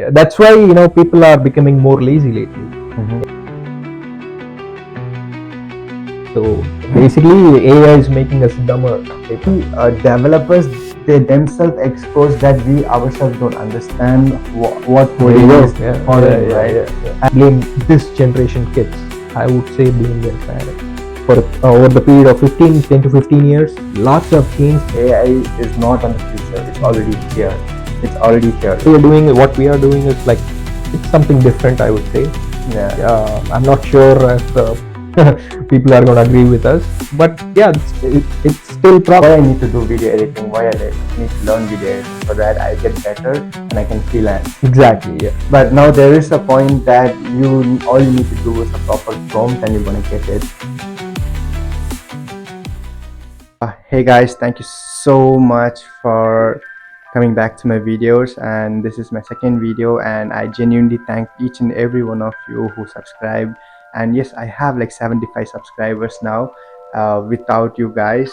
That's why people are becoming more lazy lately. So basically, AI is making us dumber. Developers, they themselves expose that we ourselves don't understand what coding is for them, right? Blame this generation kids. I would say blame them parents. For over the period of 10 to 15 years, lots of changed. AI is not on the future; it's already here. It's already here. What we are doing is like it's something different, I would say. Yeah. I'm not sure if people are gonna agree with us, but yeah, it's still proper. Why I need to do video editing? Why I need to learn video editing so that I get better and I can freelance. Exactly. Yeah. But now there is a point that all you need to do is a proper prompt and you're gonna get it. Hey guys, thank you so much for coming back to my videos, and this is my second video, and I genuinely thank each and every one of you who subscribed. And yes, I have like 75 subscribers now. Without you guys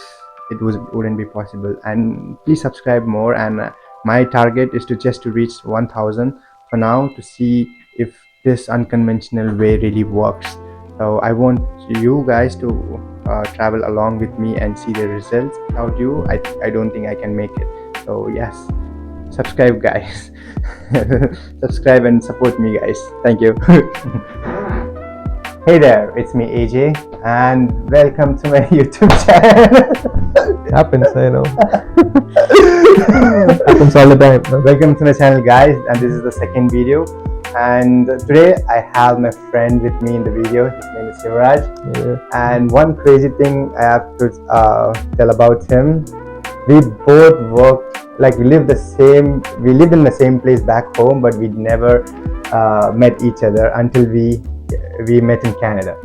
it wouldn't be possible, and please subscribe more. And my target is to reach 1000 for now, to see if this unconventional way really works. So I want you guys to travel along with me and see the results. Without you, I don't think I can make it. So yes, subscribe guys. Subscribe and support me guys. Thank you. Hey there, it's me AJ, and welcome to my YouTube channel. Happens, I know. Happens all the time. No? Welcome to my channel guys, and this is the second video. And today I have my friend with me in the video. His name is Shivraj. And one crazy thing I have to tell about him: we both worked, like we lived in the same place back home, but we never met each other until we met in Canada.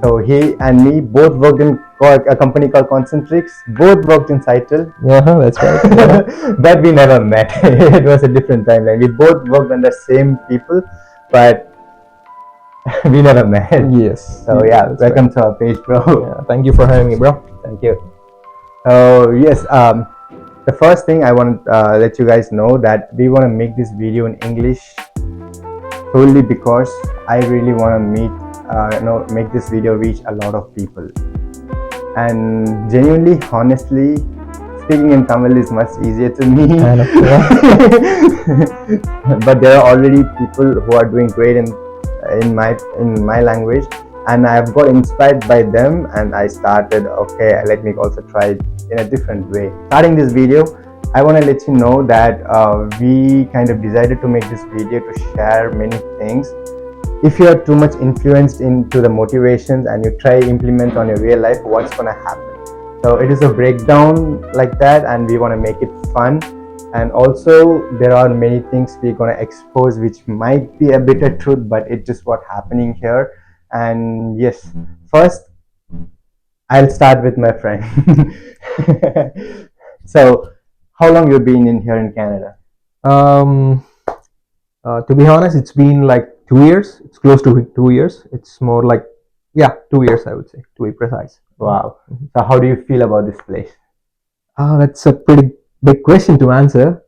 So he and me both worked in a company called Concentrix. Both worked in Cytel. Yeah, that's right. Yeah. But we never met. It was a different timeline. We both worked under same people, but we never met. Yes. So yeah, welcome to our page, bro. Yeah, thank you for having me, bro. Thank you. So yes, the first thing I want to let you guys know that we want to make this video in English solely because I really want to make this video reach a lot of people. And genuinely, honestly, speaking in Tamil is much easier to me. But there are already people who are doing great in my language, and I've got inspired by them, and I started, okay, let me also try it in a different way. Starting this video, I want to let you know that we kind of decided to make this video to share many things. If you are too much influenced into the motivations and you try implement on your real life, what's gonna happen? So it is a breakdown like that, and we want to make it fun. And also there are many things we're gonna expose which might be a bitter truth, but it's just what's happening here. And yes, first I'll start with my friend. So how long you been in here in Canada? To be honest, it's been like 2 years. It's close to 2 years. It's more like 2 years, I would say, to be precise. Wow. So how do you feel about this place? That's a pretty big question to answer.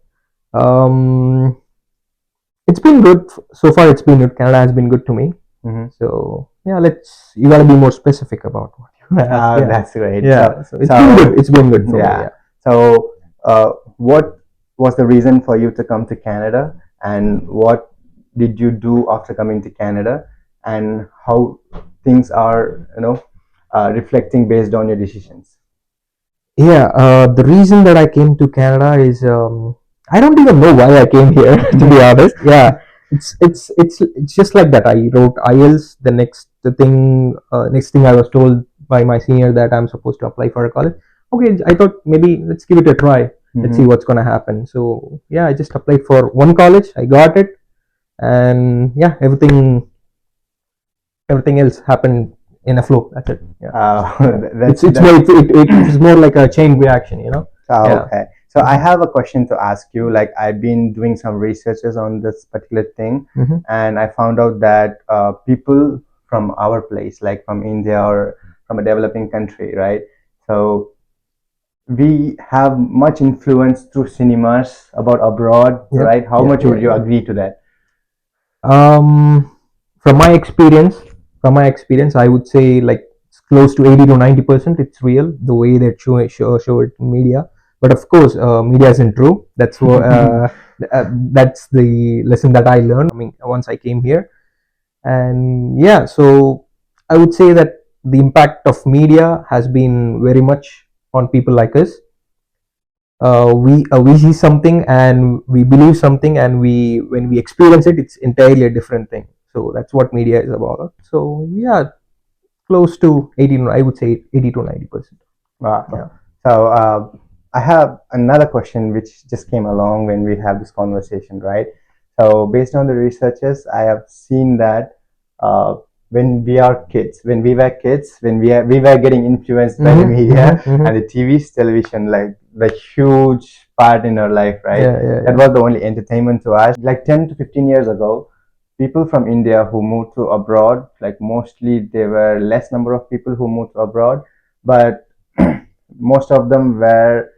It's been good so far. It's been good. Canada has been good to me. So yeah, you gotta be more specific about what you ask. That's great. Yeah, so it's been good. It's been good for me. Yeah. So what was the reason for you to come to Canada, and what did you do after coming to Canada, and how things are reflecting based on your decisions? Yeah, the reason that I came to Canada is I don't even know why I came here, to be honest. Yeah, it's just like that. I wrote IELTS. The next thing I was told by my senior that I'm supposed to apply for a college. Okay, I thought maybe let's give it a try. Let's see what's gonna happen. So yeah, I just applied for one college. I got it, and yeah, everything else happened in a flow. That's it. Yeah. It's more like a chain reaction, Okay. So I have a question to ask you. Like, I've been doing some researches on this particular thing, and I found out that people from our place, like from India or from a developing country, right? So we have much influence through cinemas about abroad, right? How much would you agree to that? Um, from my experience, I would say like it's close to 80 to 90%. It's real the way they show it in media. But of course, media isn't true. That's what that's the lesson that I learned. I mean, once I came here, and yeah, so I would say that the impact of media has been very much on people like us. We see something and we believe something, and we when we experience it, it's entirely a different thing. So that's what media is about. So yeah, close to 18, I would say 80 to 90%. Wow. So I have another question which just came along when we have this conversation, right? So based on the researches, I have seen that when we are kids, when we were kids, when we were getting influenced by the media and the TV's television, like the huge part in our life, right? That was the only entertainment to us. Like 10 to 15 years ago, people from India who moved to abroad, like mostly there were less number of people who moved to abroad, but most of them were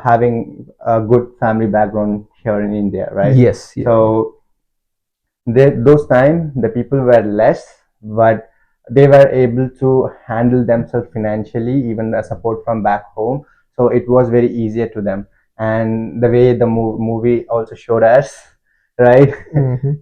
having a good family background here in India, right? Yes, yeah. So those time the people were less, but they were able to handle themselves financially, even the support from back home. So it was very easier to them. And the way the movie also showed us, right?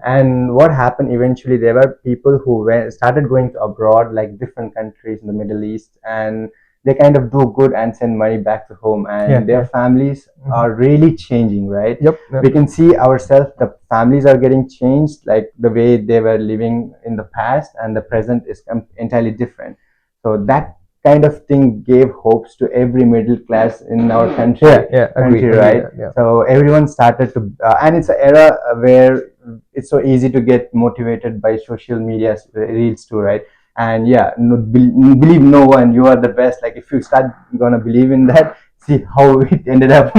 And what happened eventually, there were people who started going to abroad, like different countries in the Middle East, and they kind of do good and send money back to home, and Yeah, their yeah. families are really changing, right? Yep, yep. We can see ourselves, the families are getting changed, like the way they were living in the past and the present is entirely different. So that kind of thing gave hopes to every middle class in our country. Agree, Right? yeah. So everyone started to and it's an era where it's so easy to get motivated by social media reels too, right? And yeah, no, believe no one, you are the best. Like if you start gonna believe in that, see how it ended up.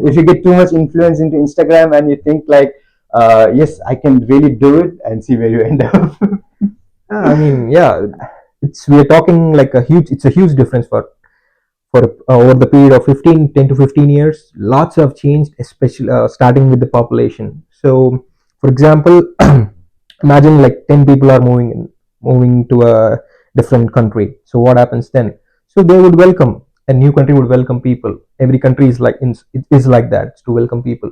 If you get too much influence into Instagram and you think like, yes, I can really do it, and see where you end up. I mean, yeah, we're talking like it's a huge difference for over the period of 10 to 15 years. Lots have changed, especially starting with the population. So for example, imagine like 10 people are moving to a different country. So what happens then? So they would welcome, a new country would welcome people. Every country is it is like that, to welcome people.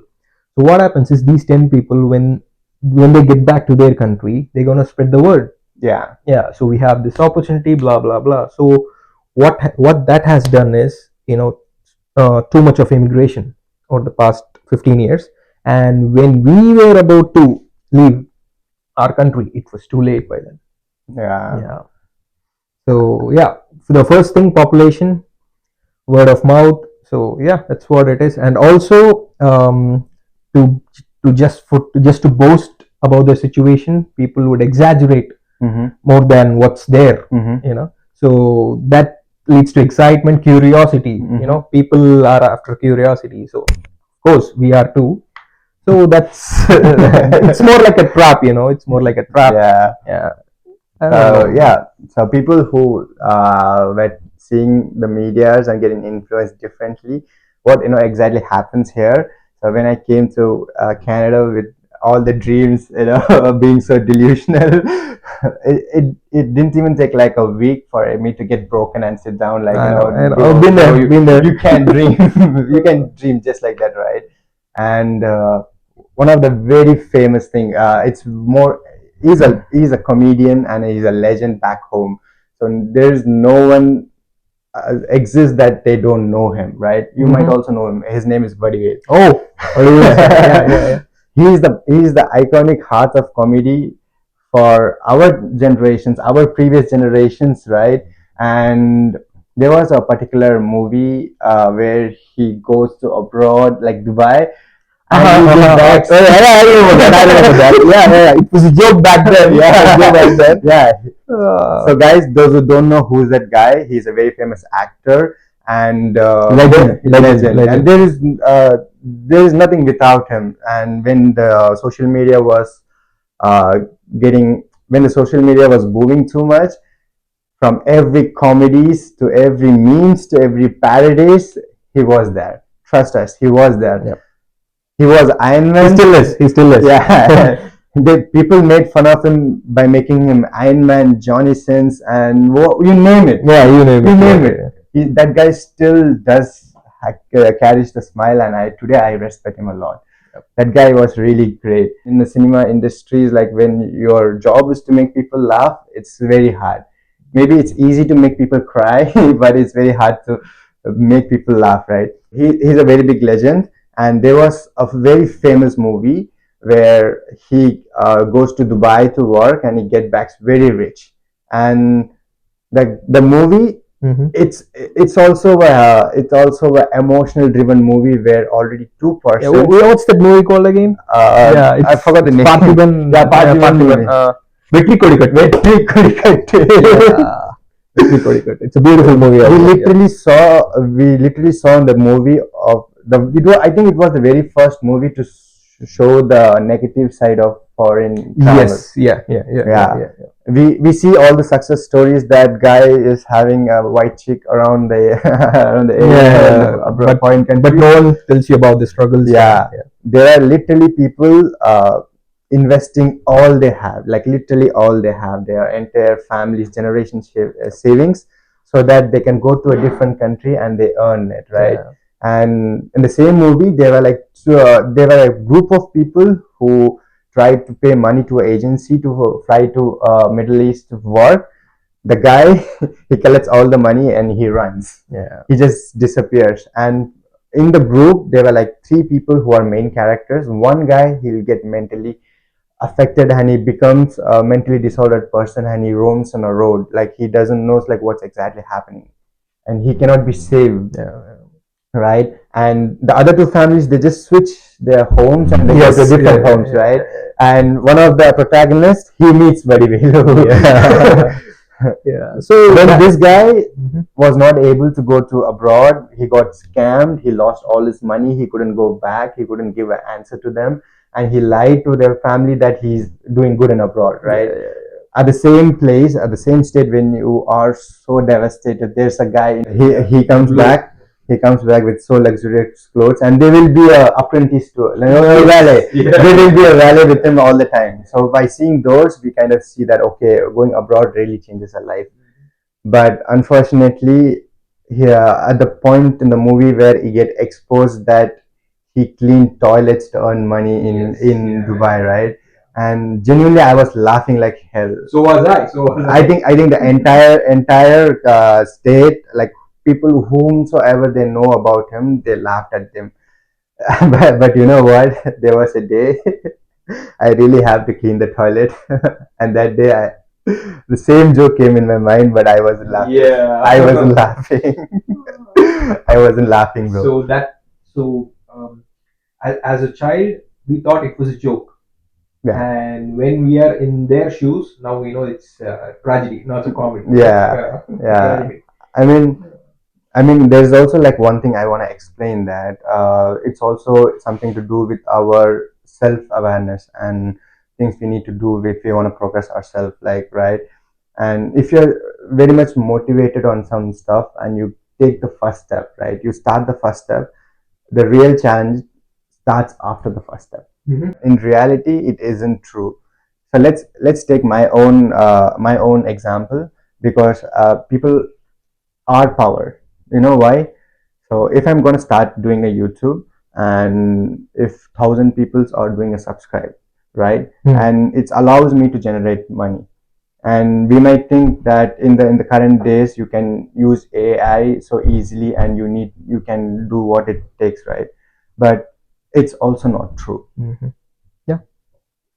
So what happens is these 10 people, when they get back to their country, they're going to spread the word. Yeah, so we have this opportunity, blah blah blah. So what that has done is, too much of immigration over the past 15 years. And when we were about to leave our country, it was too late by then. Yeah. So yeah, so the first thing, population, word of mouth. So yeah, that's what it is. And also, to just to boast about the situation, people would exaggerate more than what's there. So that leads to excitement, curiosity. People are after curiosity. So of course we are too. So that's it's more like a trap. It's more like a trap. Yeah. So yeah, so people who were seeing the medias and getting influenced differently, what exactly happens here. So when I came to Canada with all the dreams, being so delusional, it didn't even take like a week for me to get broken and sit down, like I've been there, you can dream, you can dream just like that, right? And one of the very famous thing, it's more, he's a comedian and he's a legend back home. So there's no one exists that they don't know him, right? You might also know him. His name is Buddy. Oh, yeah. He's the iconic heart of comedy for our generations, our previous generations, right? And there was a particular movie where he goes to abroad, like Dubai, and he gets back. I remember that. Yeah. It was a joke back then. Yeah. So guys, those who don't know who's that guy, he's a very famous actor and legend. And there is nothing without him. And when the social media was uh, when the social media was booming too much, from every comedies to every memes to every parodies, he was there. Trust us, he was there. He was Iron Man. He still is. He still is. Yeah. People made fun of him by making him Iron Man, Johnny Sins, and you name it. Yeah, you name it. You name Yeah, it. That guy still does carries the smile, and today I respect him a lot. That guy was really great. In the cinema industry, like when your job is to make people laugh, it's very hard. Maybe it's easy to make people cry, but it's very hard to make people laugh, right? He's a very big legend, and there was a very famous movie where he goes to Dubai to work and he gets back very rich. And the movie, it's also a emotional driven movie where already two Yeah, persons. what's that movie called again? Yeah, I forgot the name. Parthiban. Yeah, Parthiban movie. Vetri Kodikat. Vetri Kodikat. Yeah. Vetri Kodikat. It's a beautiful movie. We literally saw in the movie of I think it was the very first movie to show the negative side of foreign travel. Yes. Yeah. We see all the success stories. That guy is having a white chick around the around the area, but no one tells you about the struggles. Yeah. There are literally people investing all they have, like literally all they have, their entire family's generation savings, so that they can go to a different country and they earn it, right? Yeah. And in the same movie, there were a group of people who tried to pay money to an agency to fly to Middle East to work. The guy, he collects all the money and he runs. Yeah. He just disappears. And in the group, there were like three people who are main characters. One guy, he'll get mentally affected and he becomes a mentally disordered person and he roams on a road, like he doesn't knows like what's exactly happening, and he cannot be saved. Yeah. Right? And the other two families, they just switch their homes and they go to different homes, right? And one of the protagonists, he meets Buddy Velu. Yeah. Yeah. So when this guy was not able to go to abroad, he got scammed, he lost all his money, he couldn't go back, he couldn't give an answer to them, and he lied to their family that he's doing good in abroad, right? At the same place, at the same state, when you are so devastated, there's a guy, he comes back. He comes back with so luxurious clothes, and there will be a apprentice to valet. There will be a valet with him all the time. So by seeing those, we kind of see that okay, going abroad really changes our life. But unfortunately, here at the point in the movie where he get exposed that he cleaned toilets to earn money in Dubai, right? And genuinely, I was laughing like hell. So was I. I think the entire state, like people whomsoever they know about him, they laughed at him. But you know what? There was a day I really have to clean the toilet, and that day the same joke came in my mind, but I wasn't laughing. Yeah. I wasn't laughing. I wasn't laughing, bro. As a child, we thought it was a joke. Yeah. And when we are in their shoes, now we know it's a tragedy, not a comedy. Yeah. Tragedy. I mean, there's also like one thing I want to explain, that it's also something to do with our self-awareness and things we need to do if we want to progress ourselves, like, right? And if you're very much motivated on some stuff and you take the first step, right? You start the first step. The real challenge starts after the first step. In reality, it isn't true. So let's take my own example, because people are power. You know why? So if I'm going to start doing a YouTube, and if 1,000 people are doing a subscribe, right? And it allows me to generate money. And we might think that in the current days you can use AI so easily and you can do what it takes, right? But it's also not true. Yeah,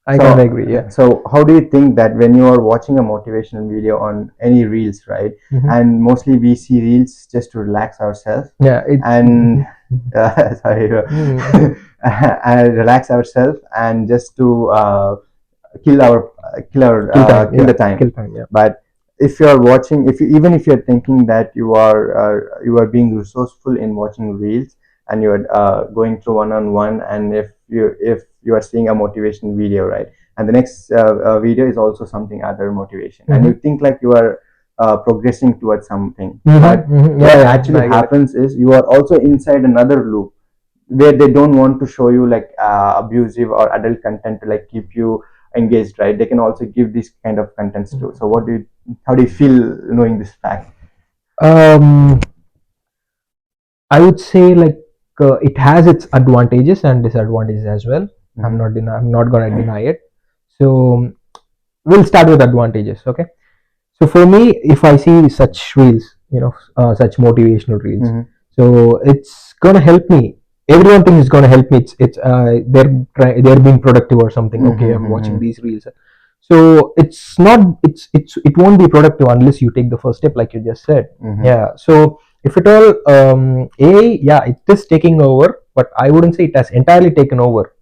I can agree. Yeah. So how do you think that when you are watching a motivational video on any reels, right? And mostly we see reels just to relax ourselves. Yeah. And sorry, and relax ourselves and just to kill the time. Kill time. Yeah. But if you are watching, even if you're thinking that you are being resourceful in watching reels, and you're going through one-on-one, and if you are seeing a motivation video, right, and the next video is also something other motivation, and you think like you are progressing towards something, but what actually happens is you are also inside another loop. where they don't want to show you like abusive or adult content to like keep you engaged, right? They can also give these kind of contents too. So how do you feel knowing this fact? Um, I would say like it has its advantages and disadvantages as well. Mm-hmm. I'm not gonna deny it. So we'll start with advantages. Okay. So for me, if I see such reels, such motivational reels, Mm-hmm. so it's gonna help me. Everyone thinks it's gonna help me. They're being productive or something. Okay, I'm watching Mm-hmm. these reels. So it's not it won't be productive unless you take the first step, like you just said. Mm-hmm. Yeah. So if at all, AI, yeah, it is taking over, but I wouldn't say it has entirely taken over.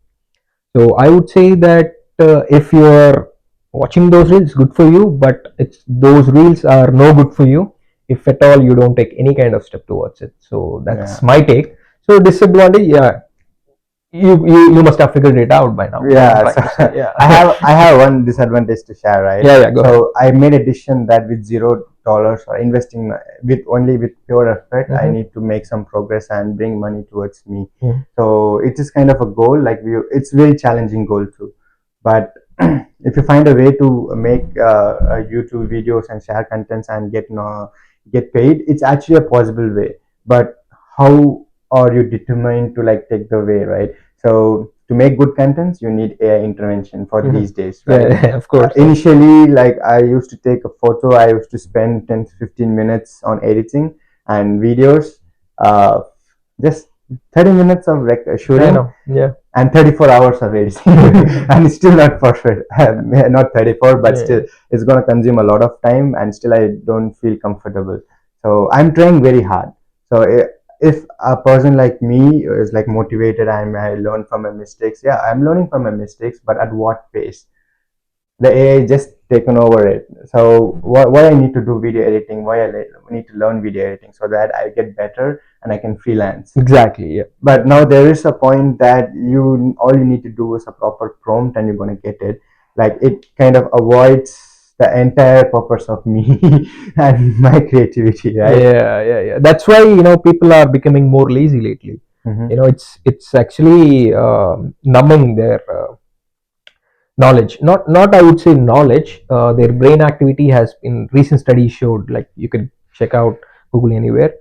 So I would say that if you're watching those reels, good for you. But it's those reels are no good for you if at all you don't take any kind of step towards it. So that's Yeah. my take. So disadvantage, yeah, you must have figured it out by now. What I'm Yeah, trying so to say, yeah. I have one disadvantage to share, right? Yeah, yeah. Go ahead. So I made a decision that with $0 or investing with only with pure effort, I Mhm. need to make some progress and bring money towards me. Mhm. So it is kind of a goal, like it's very challenging goal too. But if you find a way to make YouTube videos and share contents and get paid, it's actually a possible way. But how are you determined to like take the way, right? So to make good contents, you need AI intervention for Mhm. these days, right? Yeah, of course. Initially, like I used to take a photo, I used to spend 10 to 15 minutes on editing and videos, uh, just 30 minutes of I shooting know. Yeah. and 34 hours of editing. And it's still not perfect. Not 34, but Yeah. still it's going to consume a lot of time and still I don't feel comfortable. So I'm trying very hard. So if a person like me is like motivated and I learn from my mistakes, yeah, I'm learning from my mistakes, but at what pace? The AI just taken over it. So why I need to do video editing? Why I need to learn video editing so that I get better and I can freelance. Exactly. Yeah. But now there is a point that you all you need to do is a proper prompt and you're gonna get it. Like it kind of avoids the entire purpose of me and my creativity, right? Yeah, yeah, yeah. That's why people are becoming more lazy lately. Mm-hmm. It's actually numbing their knowledge. Not I would say knowledge. Their brain activity has been recent studies showed. Like you can check out Google anywhere.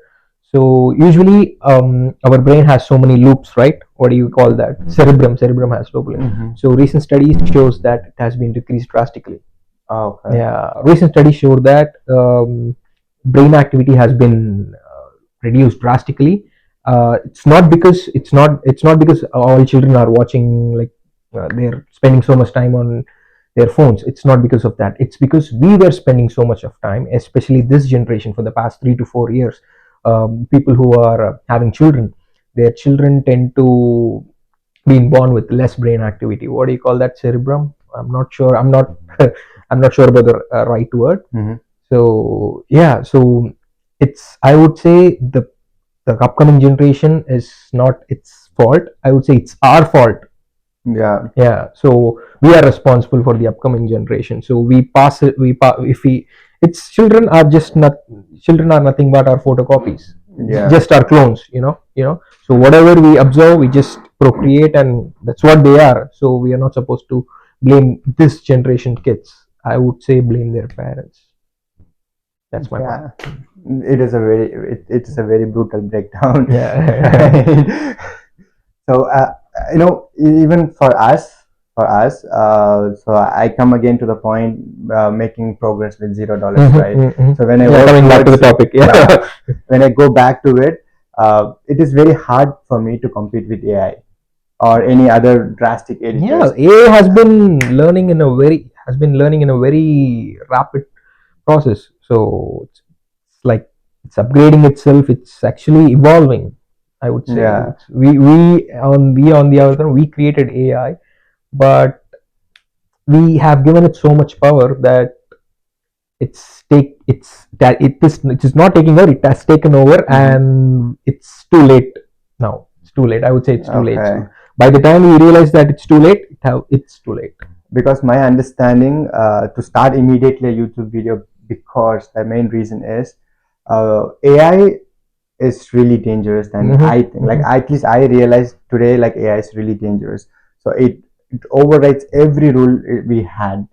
So usually our brain has so many loops, right? What do you call that? Cerebrum has loops. Mm-hmm. So recent studies shows that it has been decreased drastically. Oh, okay. Yeah, recent studies showed that brain activity has been reduced drastically. It's not because all children are watching, like they're spending so much time on their phones. It's not because of that. It's because we were spending so much of time, especially this generation, for the past 3 to 4 years. People who are having children, their children tend to being born with less brain activity. What do you call that? Cerebrum? I'm not sure. I'm not. I'm not sure about the right word. Mm-hmm. So yeah. So it's. I would say the upcoming generation is not its fault. I would say it's our fault. Yeah. Yeah. So we are responsible for the upcoming generation. So we pass it. If we. It's children are just not. Children are nothing but our photocopies, Yeah. just our clones. So whatever we observe, we just procreate, and that's what they are. So we are not supposed to blame this generation kids. I would say blame their parents. That's my point. Yeah. It is a very brutal breakdown. Yeah. Right? So even for us, so I come again to the point, making progress with $0, right? So when I Yeah, work coming back to the towards it, topic. yeah, Yeah. when I go back to it, it is very hard for me to compete with AI or any other drastic Yeah, editors. AI has been learning in a very rapid process. So it's like it's upgrading itself. It's actually evolving. I would say Yeah. we on the other hand, we created AI, but we have given it so much power that it is not taking over. It has taken over, Mm-hmm. and it's too late now. It's too late. I would say it's too late. So Okay. by the time we realize that it's too late, it's too late. Because my understanding, to start immediately a YouTube video, because the main reason is AI is really dangerous than Mhm, I think. Like mhm. at least I realized today, like AI is really dangerous. So it overrides every rule we had.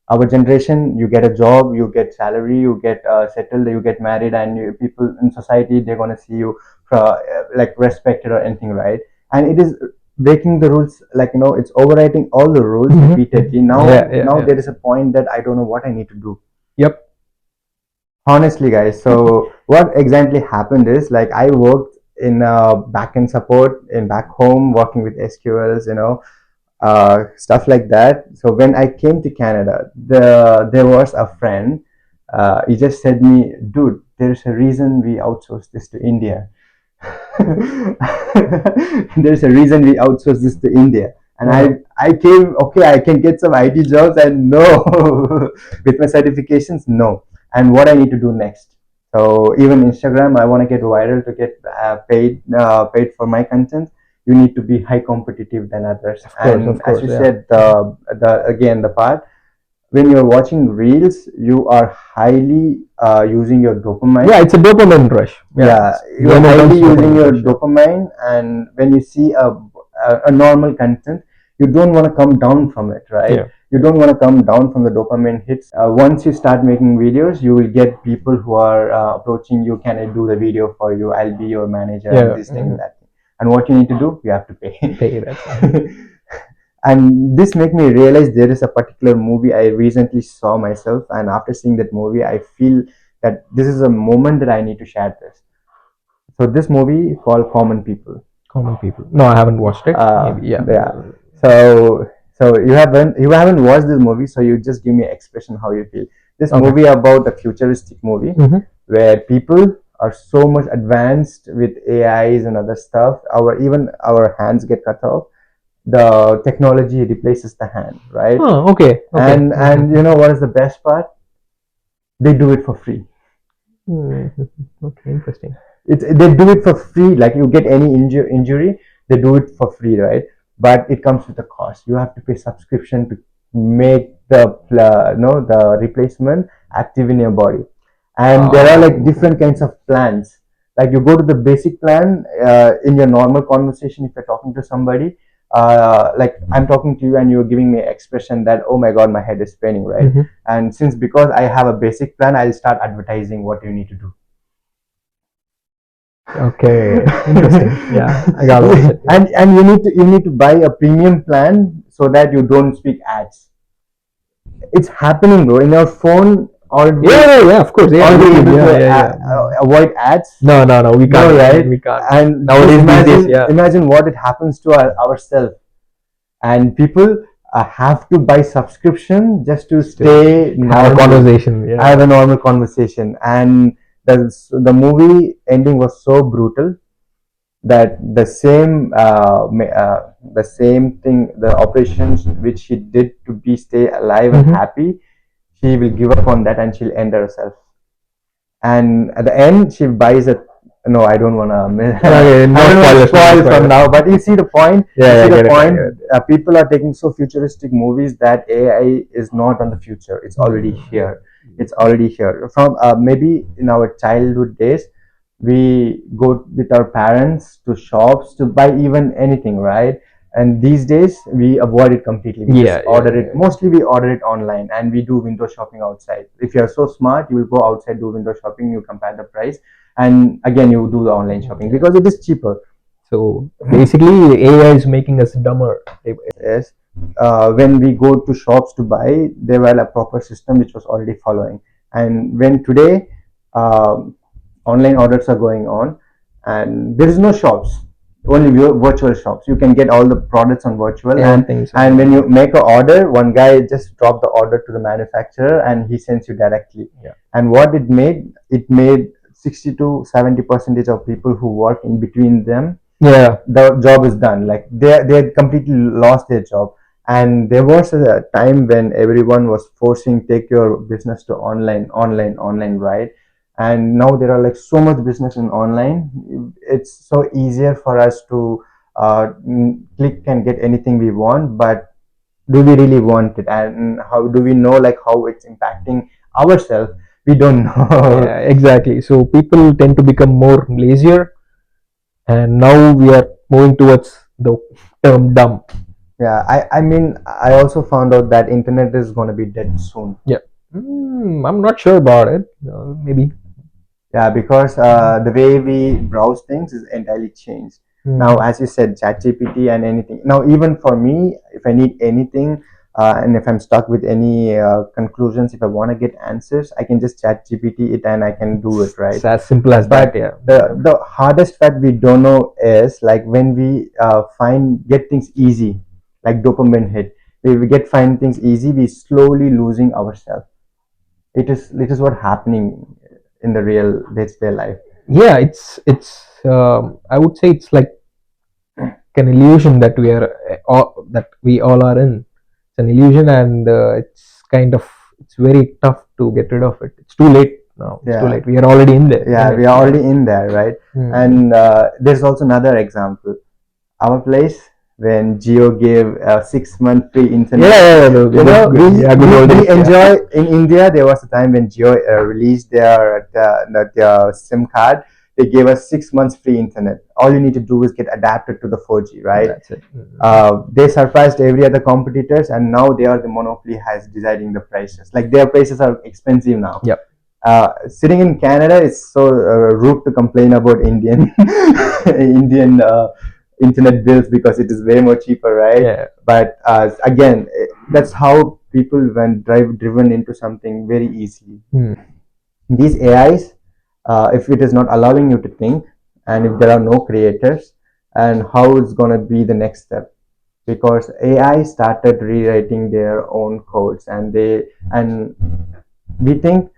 Our generation, you get a job, you get salary, you get settled, you get married, and people in society, they're gonna see you like respected or anything, right? And it is breaking the rules, like it's overriding all the rules Mhm, repeatedly. mhm. Now Yeah, yeah, now yeah. there is a point that I don't know what I need to do. Yep. Honestly, guys, so what exactly happened is, like, I worked in backend support in back home, working with SQLs, stuff like that. So when I came to Canada, there was a friend. He just said me, dude, there's a reason we outsource this to India. There's a reason we outsource this to India. And I came, okay, I can get some IT jobs, and no, with my certifications, no. And what I need to do next? So even Instagram, I want to get viral to get paid for my content. You need to be high competitive than others. Of And as course, you yeah. said, the again the part when you're watching reels, you are highly using your dopamine. Yeah, it's a dopamine rush. Yeah, Yeah, it's you're highly neurotransmitter using dopamine your rush. Yeah. dopamine, and when you see a normal content, you don't want to come down from it, right? Yeah. You don't want to come down from the dopamine hits. Once you start making videos, you will get people who are approaching you. Can I do the video for you? I'll be your manager, and Yeah. this thing, that thing. And what you need to do, you have to pay. Pay that. And this made me realize there is a particular movie I recently saw myself, and after seeing that movie, I feel that this is a moment that I need to share this. So this movie called Common People. Common people. No, I haven't watched it. Maybe. Yeah. Yeah. So you haven't watched this movie, so you just give me expression how you feel. This Okay. movie about a futuristic movie where people are so much advanced with AIs and other stuff. Even our hands get cut off. The technology replaces the hand, right? Oh, okay. Okay. And you know what is the best part? They do it for free. Okay, interesting. They do it for free. Like, you get any injury, they do it for free, right? But it comes with a cost. You have to pay subscription to make the replacement active in your body. And there are like different kinds of plans. Like, you go to the basic plan in your normal conversation. If you're talking to somebody, like I'm talking to you and you're giving me expression that, oh my god, my head is spinning, right? And since because I have a basic plan, I'll start advertising what you need to do. Okay, interesting. Yeah, I got it. And you need to buy a premium plan so that you don't speak ads. It's happening, bro. In your phone, or Yeah. Of course. Yeah. are we YouTube. able Yeah, to yeah, yeah. avoid ads? No. We No, can't. right? We can't. And Nowadays, just these days, imagine yeah. imagine what it happens to ourselves. And people have to buy subscription just to stay Have a normal, conversation. Yeah. have a normal conversation. And the movie ending was so brutal that the same thing, the operations which she did to be stay alive and happy, she will give up on that and she'll end herself. And at the end, she buys a. No, I don't want to. Okay, no I don't want to spoilers, no spoil from spoilers. now, but you see the point. Yeah, You yeah, see I the get it. I point. get it. People are taking so futuristic movies that AI is not on the future. It's already here. It's already here. From maybe in our childhood days, we go with our parents to shops to buy even anything, right? And these days we avoid it completely. We just order it. Mostly we order it online, and we do window shopping outside. If you are so smart, you will go outside, do window shopping, you compare the price, and again you do the online shopping because it is cheaper. So basically, AI is making us dumber. Yes. When we go to shops to buy, there were a proper system which was already following. And when today um, online orders are going on, and there is no shops, only virtual shops. You can get all the products on virtual, and when you make an order, one guy just drop the order to the manufacturer and he sends you directly. Yeah. And what it made 60 to 70% of people who work in between them, Yeah. the job is done. Like, they had completely lost their job. And there was a time when everyone was forcing take your business to online, right? And now there are like so much business in online. It's so easier for us to click and get anything we want, but do we really want it? And how do we know, like, how it's impacting ourselves? we don't know. Yeah, exactly. So people tend to become more lazier, and now we are moving towards the term dumb. Yeah, I mean, I also found out that internet is going to be dead soon. Yeah. I'm not sure about it. Maybe. Yeah, because the way we browse things is entirely changed. Now, as you said, ChatGPT and anything. Now, even for me, if I need anything, and if I'm stuck with any conclusions, if I want to get answers, I can just ChatGPT it and I can do it, right? It's as simple as that. But Yeah. the hardest fact we don't know is like when we get things easy, like dopamine hit. We get find things easy, we slowly losing ourselves. It is what happening in the real day-to-day life. Yeah. It's. I would say it's like an illusion that we all are in. It's an illusion, and it's kind of it's very tough to get rid of it. It's too late now. It's too Yeah, late. We are already in there. yeah, In we it. are Yeah. already in there, right? Hmm. And there's also another example. Our place, when Geo gave 6 month free internet. Yeah, yeah, yeah, You know, yeah, good old we days. enjoy Yeah. in India. There was a time when Geo released their SIM card. They gave us 6 months free internet. All you need to do is get adapted to the 4G, right? That's it. They surpassed every other competitors, and now they are the monopoly has deciding the prices. Like their prices are expensive now. Yep. Sitting in Canada, it's so rude to complain about Indian Indian internet bills because it is way more cheaper, right? Yeah. But again, that's how people went driven into something very easily. Hmm. These AIs, if it is not allowing you to think, and if there are no creators, and how it's gonna be the next step, because AI started rewriting their own codes, and we think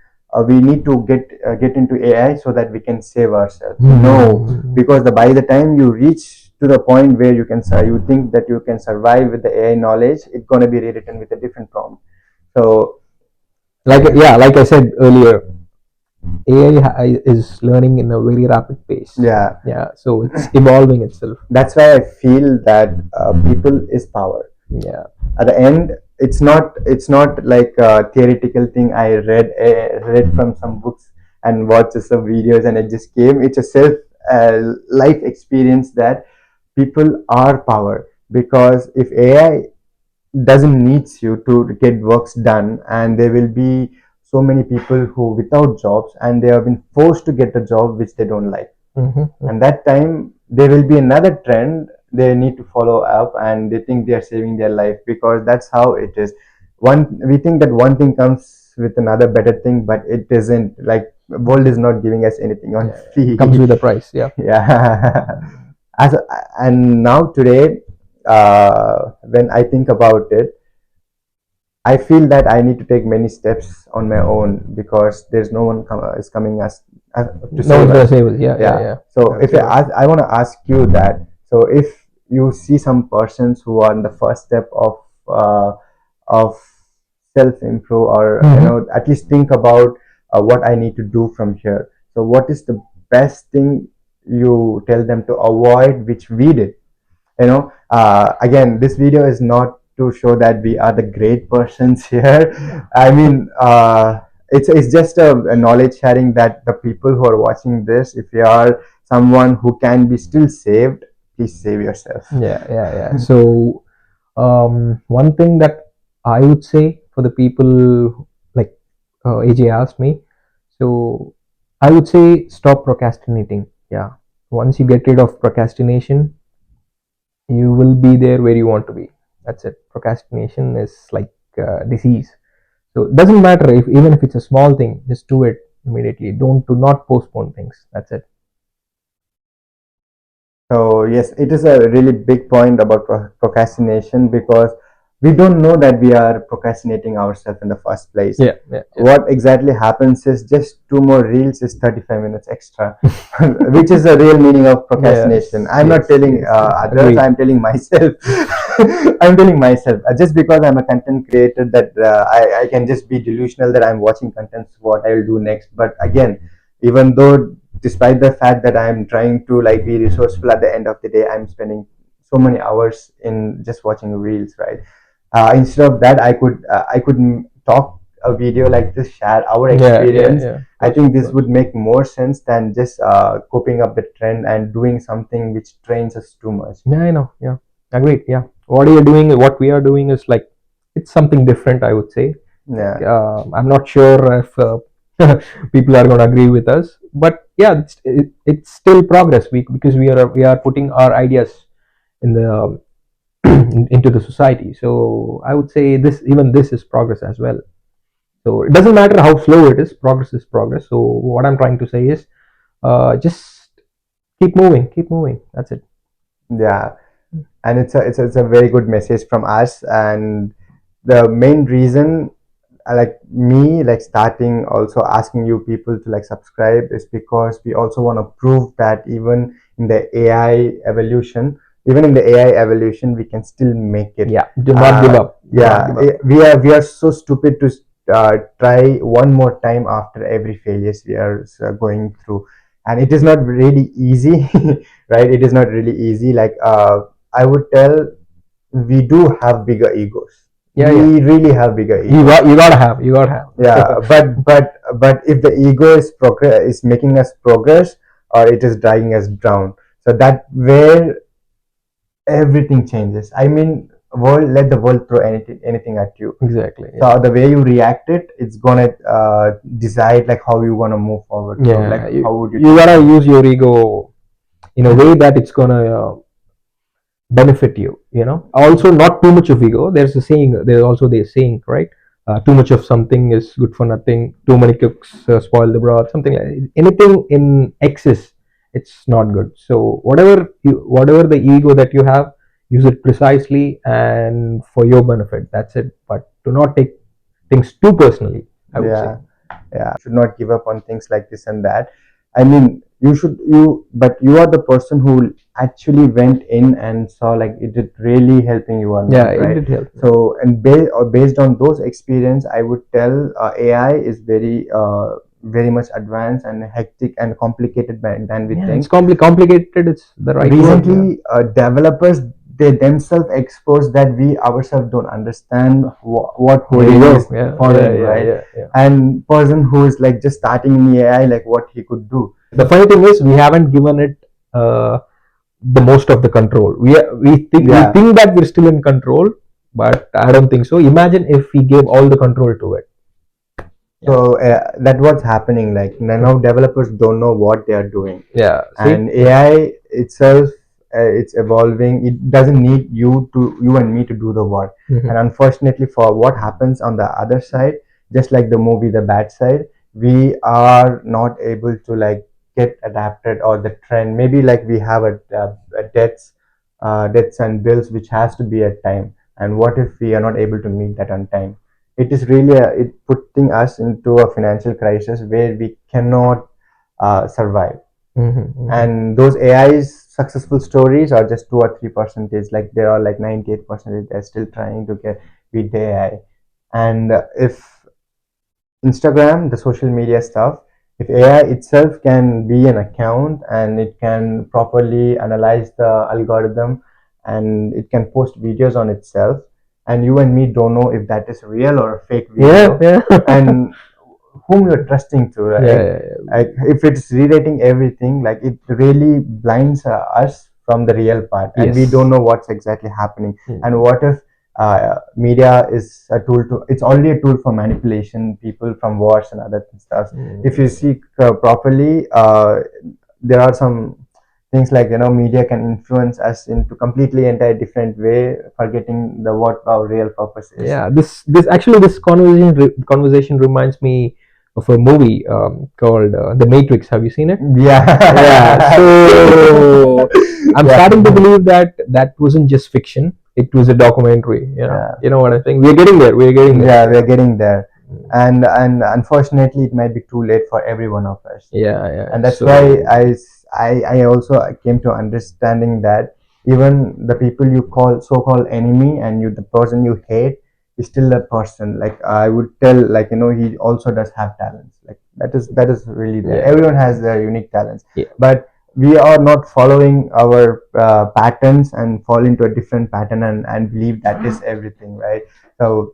we need to get into AI so that we can save ourselves. No, because by the time you reach to the point where you think that you can survive with the AI knowledge, it's gonna be rewritten with a different prompt. So Like I said earlier, AI is learning in a very rapid pace. yeah, Yeah. So it's evolving itself. that's why I feel that people is power. Yeah. At the end, it's not like a theoretical thing I read from some books and watched some videos and it just came. It's a self life experience that people are power, because if AI doesn't needs you to get works done, and there will be so many people who without jobs and they have been forced to get a job which they don't like. Mm-hmm. And that time there will be another trend they need to follow up, and they think they are saving their life, because that's how it is. One We think that one thing comes with another better thing, but it isn't. Like world is not giving us anything on free. Comes with a price. Yeah. Yeah. As and now today, when I think about it, I feel that I need to take many steps on my own, because there's no one is coming as to No save one's gonna us. save us. Yeah, yeah, Yeah. yeah. So That's if true. I want to ask you that, so if you see some persons who are in the first step of self improve, or at least think about what I need to do from here. So what is the best thing you tell them to avoid, which we did? Again, this video is not to show that we are the great persons here. I mean, it's just a knowledge sharing, that the people who are watching this, if you are someone who can be still saved, please save yourself. Yeah, yeah, yeah. So, one thing that I would say for the people, like AJ asked me, so I would say stop procrastinating. Yeah. Once you get rid of procrastination, you will be there where you want to be. That's it. Procrastination is like disease. So it doesn't matter if even if it's a small thing, just do it immediately. Do not postpone things. That's it. So yes, it is a really big point about procrastination, because we don't know that we are procrastinating ourselves in the first place. Yeah, yeah, yeah. What exactly happens is just two more reels is 35 minutes extra, which is the real meaning of procrastination. Yes, I'm not yes, telling yes, others, agreed. I'm telling myself. I'm telling myself, just because I'm a content creator, that I can just be delusional that I'm watching content, what I will do next. But again, even though, despite the fact that I'm trying to like be resourceful, at the end of the day I'm spending so many hours in just watching reels, right? Instead of that, I could talk a video like this, share our Yeah, yeah, experience, yeah. I Gotcha, think this gotcha. would make more sense than just coping up the trend and doing something which trains us too much. Yeah, I know. Yeah, agreed. Yeah, what are you doing? What we are doing is like it's something different, I would say. Like, Yeah, I'm not sure if people are going to agree with us, but yeah, it's still progress. Because we are putting our ideas in the into the society. So I would say this is progress as well. So it doesn't matter how slow it is. Progress is progress. So what I'm trying to say is, just keep moving, keep moving. That's it. yeah. And it's a very good message from us. And the main reason like me like starting also asking you people to like subscribe is because we also want to prove that even in the AI evolution we can still make it. Yeah, do not give up. Do not Yeah, give up. we are so stupid to try one more time after every failures we are going through, and it is not really easy. Right, it is not really easy. Like I would tell, we do have bigger egos. Yeah, yeah. We really have bigger You egos. got you gotta have. You gotta have. Yeah, but if the ego is making us progress, or it is dragging us down, so that where everything changes. I mean, let the world throw anything at you. Exactly. So Yeah. the way you react it, it's gonna decide like how you wanna move forward. So like Yeah. how would you You take gotta things? use your ego in a way that it's gonna benefit you. Also, not too much of ego. There's a saying. There's also the saying, right? Too much of something is good for nothing. Too many cooks spoil the broth. Something like anything in excess, it's not good. So whatever the ego that you have, use it precisely and for your benefit. That's it. But do not take things too personally, I would say. Yeah, yeah. Should not give up on things like this and that. I mean, but you are the person who actually went in and saw like it did really helping you or Yeah, not, it right? did help me. So and based on those experience, I would tell AI is very much advanced and hectic and complicated than we Yeah, it's think. complicated. It's the right word. Yeah. Recently developers, they themselves expose that we ourselves don't understand what There you coding go. is Yeah, yeah, following, yeah, right? yeah, yeah. And person who is like just starting in the AI, like what he could do. The funny thing is, we haven't given it the most of the control. We Yeah. think that we're still in control, but I don't think so. Imagine if we gave all the control to it. Yeah. So that what's happening. Like now, developers don't know what they are doing, Yeah. See. and AI itself, it's evolving. It doesn't need you and me to do the work. Mhm. And unfortunately, for what happens on the other side, just like the movie, the bad side, we are not able to like get adapted or the trend. Maybe like we have a debts and bills which has to be at time. And what if we are not able to meet that on time? It is really it putting us into a financial crisis where we cannot survive. Mm-hmm, mm-hmm. And those AI's successful stories are just 2 or 3 percentage. Like there are like 98%. They're still trying to get beat the AI. And if Instagram, the social media stuff, if AI itself can be an account and it can properly analyze the algorithm and it can post videos on itself, and you and me don't know if that is real or a fake Yeah, video, yeah. and whom you're trusting to, Yeah, right? yeah, yeah. Like if it's relating everything, like it really blinds us from the real part, and we Yes. don't know what's exactly happening. And Mm. what if media is a tool to it's already a tool for manipulation people from wars and other stuff. If you Mm. see properly, there are some things like media can influence us into completely entire different way, forgetting the what our real purpose is. Yeah, this conversation reminds me of a movie called The Matrix. Have you seen it? Yeah. Yeah. So I'm Yeah. starting to believe that that wasn't just fiction. It was a documentary. Yeah. You know what I think. We're getting there. We're getting there. Yeah, we're getting there. And unfortunately it might be too late for every one of us. Yeah, yeah. And that's why So I also came to understanding that even the people you call so-called enemy, and the person you hate is still a person. Like I would tell, like he also does have talents. Like that is really there. yeah, Everyone has their unique talents, yeah. but we are not following our patterns and fall into a different pattern and believe that is everything, right? So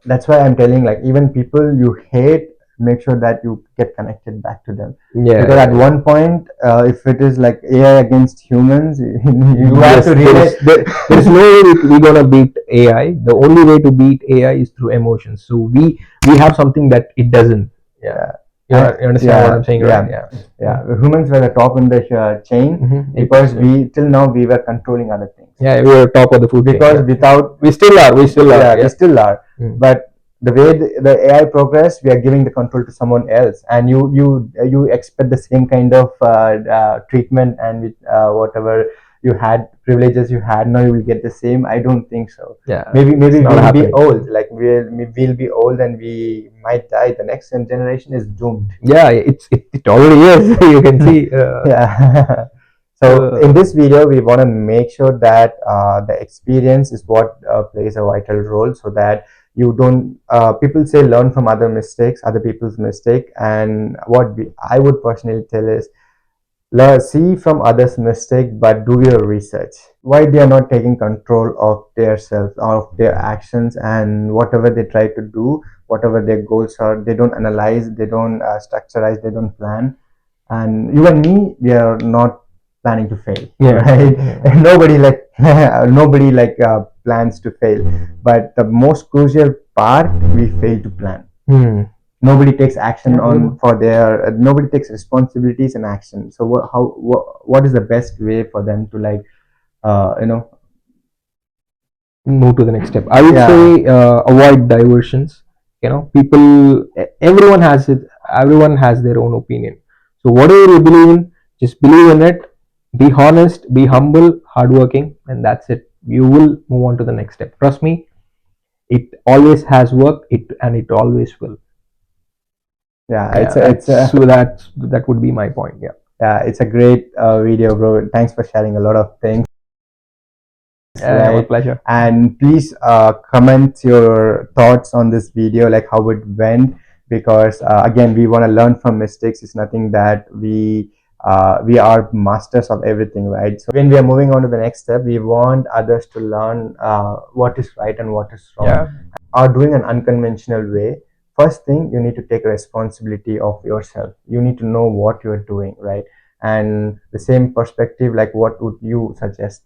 That's why I'm telling, like, even people you hate, make sure that you get connected back to them. Yeah, Because at yeah. one point, if it is like AI against humans, you have Yes, to realize. there's no way we're gonna beat AI. The only way to beat AI is through emotions. So we have something that it doesn't. Yeah, Yeah. you understand what Yeah, I'm saying, right? yeah, Yeah. yeah. Humans were the top in the chain, because we till now we were controlling other things. Yeah, we are top of the food chain. Because Yeah. without, We still are. We still are. yeah, we Yeah. still are. Mm. But the way the AI progress, we are giving the control to someone else, and you expect the same kind of treatment, and with whatever you had privileges you had, now you will get the same. I don't think so. Yeah. Maybe It's not we'll be happening. old, like we'll be old and we might die. The next generation is doomed. Yeah, it already is. You can see. Yeah. So in this video, we want to make sure that the experience is what plays a vital role, so that you don't. People say learn from other mistakes, other people's mistake, and I would personally tell is see from others' mistake, but do your research. Why they are not taking control of their self, of their actions, and whatever they try to do, whatever their goals are, they don't analyze, they don't structurize, they don't plan. And you and me, we are not planning to fail. Yeah. Right? Yeah. Nobody like nobody like plans to fail, but the most crucial part, we fail to plan. Hmm. Nobody takes action on for their nobody takes responsibilities and action. So what is the best way for them to, like, you know, Move to the next step. I would yeah, say avoid diversions. You know, everyone has it. Everyone has their own opinion. So whatever you believe in, just believe in it. Be honest, be humble, hardworking, and that's it. You will move on to the next step. Trust me, it always has worked. It always will. yeah, Yeah, that would be my point. Yeah. yeah, it's a great video, bro. Thanks for sharing a lot of things. Yeah, my Right? pleasure. And please comment your thoughts on this video, like how it went, because again, we want to learn from mistakes. It's nothing that we are masters of everything, right? So when we are moving on to the next step, we want others to learn what is right and what is wrong. Yeah. Are doing an unconventional way. First thing, you need to take responsibility of yourself. You need to know what you're doing, right? And the same perspective, like, what would you suggest?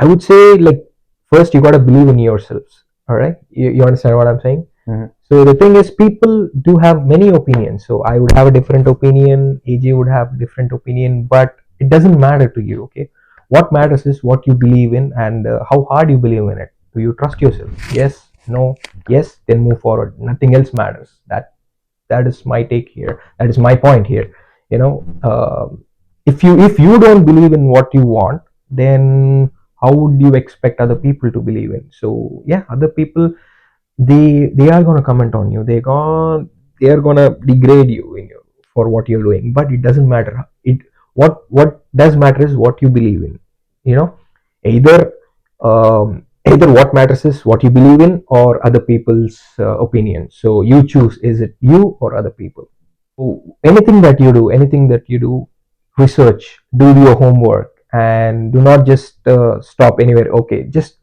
I would say, like, first you gotta believe in yourselves. All right, you understand what I'm saying? Mhm. So the thing is, people do have many opinions. So I would have a different opinion. AJ would have different opinion, but it doesn't matter to you. Okay, what matters is what you believe in and how hard you believe in it. Do you trust yourself? Yes. No. Yes. Then move forward. Nothing else matters. That is my take here. That is my point here. You know, if you don't believe in what you want, then how would you expect other people to believe in? So yeah, other people, they are gonna comment on you. They are gonna degrade you for what you're doing. But it doesn't matter. What does matter is what you believe in. You know, either what matters is what you believe in or other people's opinion. So you choose: is it you or other people? So anything that you do, research, do your homework, and do not just stop anywhere. Okay, just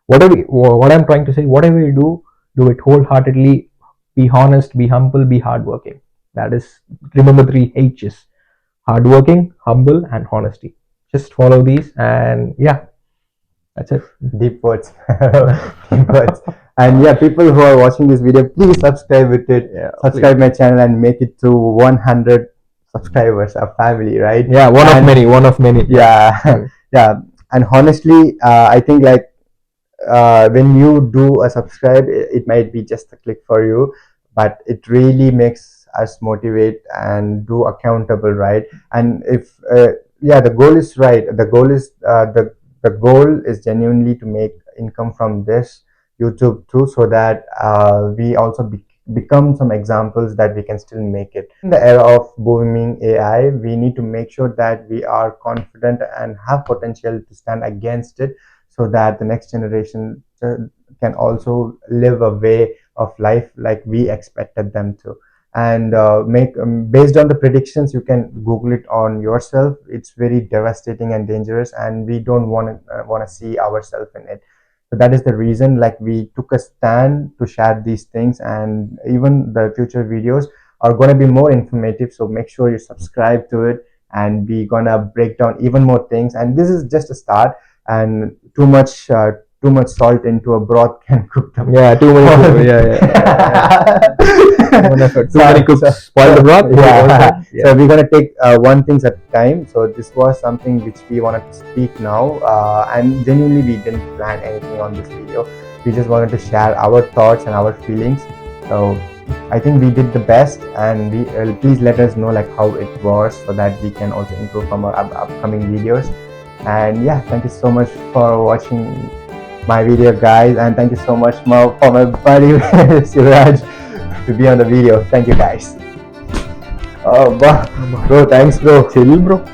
what I'm trying to say, whatever you do it wholeheartedly. Be honest, be humble, be hardworking. That is, remember, 3 H's: hardworking, humble, and honesty. Just follow these, and yeah, that's it. Deep words. Deep words. And yeah, people who are watching this video, please subscribe with it. Yeah, Subscribe please. my channel and make it to 100 subscribers, a family, right? Yeah, one of many, one of many. Yeah. Yeah. And honestly, I think, like, when you do a subscribe, it might be just a click for you, but it really makes us motivate and do accountable, right? And if yeah, the goal is right. The goal is genuinely to make income from this YouTube too, so that we also become some examples that we can still make it. In the era of booming AI, we need to make sure that we are confident and have potential to stand against it, so that the next generation can also live a way of life like we expected them to. And make based on the predictions, you can google it on yourself. It's very devastating and dangerous, and we don't want to see ourselves in it. So that is the reason, like, we took a stand to share these things, and even the future videos are going to be more informative. So make sure you subscribe to it, and we gonna break down even more things. And this is just a start, and too much salt into a broth can cook the Yeah, too many cooks. Too many cooks spoil the broth. Yeah. Yeah. So we're gonna take one things at a time. So this was something which we wanted to speak now, and genuinely we didn't plan anything on this video. We just wanted to share our thoughts and our feelings. So I think we did the best, and we please let us know like how it was, so that we can also improve from our upcoming videos. And yeah, thank you so much for watching my video, guys, and thank you so much for my buddy Siraj to be on the video. Thank you, guys. Bro, thanks, bro. Chill, bro.